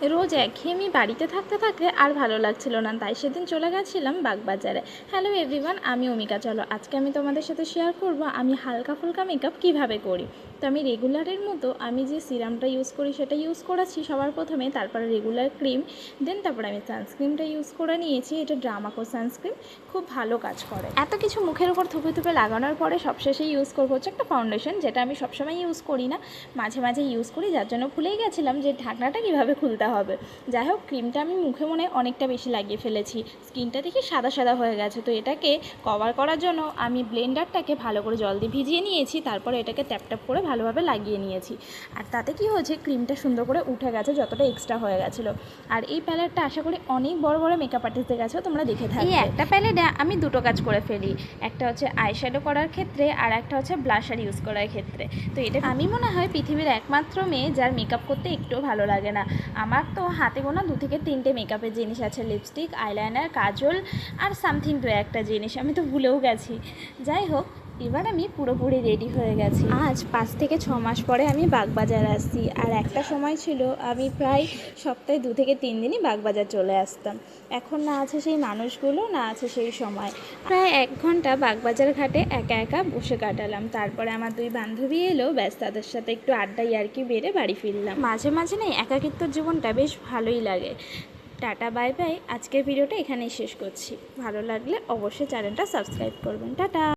রোজ একঘেয়েমি বাড়িতে থাকতে থাকতে আর ভালো লাগছিল না, তাই সেদিন চলে গেছিলাম বাগবাজারে। হ্যালো এভরিওয়ান, আমি অমিকা। চলো আজকে আমি তোমাদের সাথে শেয়ার করব আমি হালকা ফুলকা মেকআপ কিভাবে করি। তো আমি রেগুলারের মতো আমি যে সিরামটা ইউজ করি সেটা ইউজ করেছি সবার প্রথমে, তারপরে রেগুলার ক্রিম, তারপরে আমি সানস্ক্রিনটা ইউজ করে নিয়েছি। এটা ড্রামাকো সানস্ক্রিন, খুব ভালো কাজ করে। এত কিছু মুখের উপর থুপে থুপে লাগানোর পরে সবশেষে ইউজ করবো হচ্ছে একটা ফাউন্ডেশন, যেটা আমি সবসময় ইউজ করি না, মাঝে মাঝে ইউজ করি, যার জন্য ভুলেই গেছিলাম যে ঢাকনাটা কীভাবে খুলতে হবে। যাই হোক, ক্রিমটা আমি মুখে মনে অনেকটা বেশি লাগিয়ে ফেলেছি, স্কিনটা দেখি সাদা সাদা হয়ে গেছে। তো এটাকে কভার করার জন্য আমি ব্লেন্ডারটাকে ভালো করে জল দিয়ে ভিজিয়ে নিয়েছি, তারপরে এটাকে ট্যাপ ট্যাপ করে ভালোভাবে লাগিয়ে নিয়েছি। আর তাতে কি হয়েছে, ক্রিমটা সুন্দর করে উঠে গেছে যতটা এক্সট্রা হয়ে গেছিলো। আর এই প্যালেটটা আশা করি অনেক বড় বড় মেকআপ আর্টিস্টদের কাছেও তোমরা দেখে থাকবে। এই একটা প্যালেটে আমি দুটো কাজ করে ফেলি, একটা হচ্ছে আইশ্যাডো করার ক্ষেত্রে আর একটা হচ্ছে ব্লাশার ইউজ করার ক্ষেত্রে। তো এটা আমি মনে হয় পৃথিবীর একমাত্র মেয়ে যার মেকআপ করতে একটুও ভালো লাগে না। আমার তো হাতে গোনা 2 থেকে 3টে মেকআপের জিনিস আছে, লিপস্টিক, আইলাইনার, কাজল আর সামথিং 2-1টা জিনিস, আমি তো ভুলেও গেছি। যাই হোক, এবার আমি পুরোপুরি রেডি হয়ে গেছি। আজ 5 থেকে 6 মাস পরে আমি বাগবাজার আসছি। আর একটা সময় ছিল আমি প্রায় সপ্তাহে 2 থেকে 3 দিনই বাগবাজার চলে আসতাম। এখন না আছে সেই মানুষগুলো, না আছে সেই সময়। প্রায় 1 ঘন্টা বাগবাজার ঘাটে একা একা বসে কাটালাম। তারপরে আমার 2 বান্ধবী এলো, ব্যাস তাদের সাথে একটু আড্ডা ইয়ার্কি বেড়ে বাড়ি ফিরলাম। মাঝে মাঝে না একাকিত্ব জীবনটা বেশ ভালোই লাগে। টাটা বাই বাই, আজকের ভিডিওটা এখানেই শেষ করছি। ভালো লাগলে অবশ্যই চ্যানেলটা সাবস্ক্রাইব করবেন। টাটা।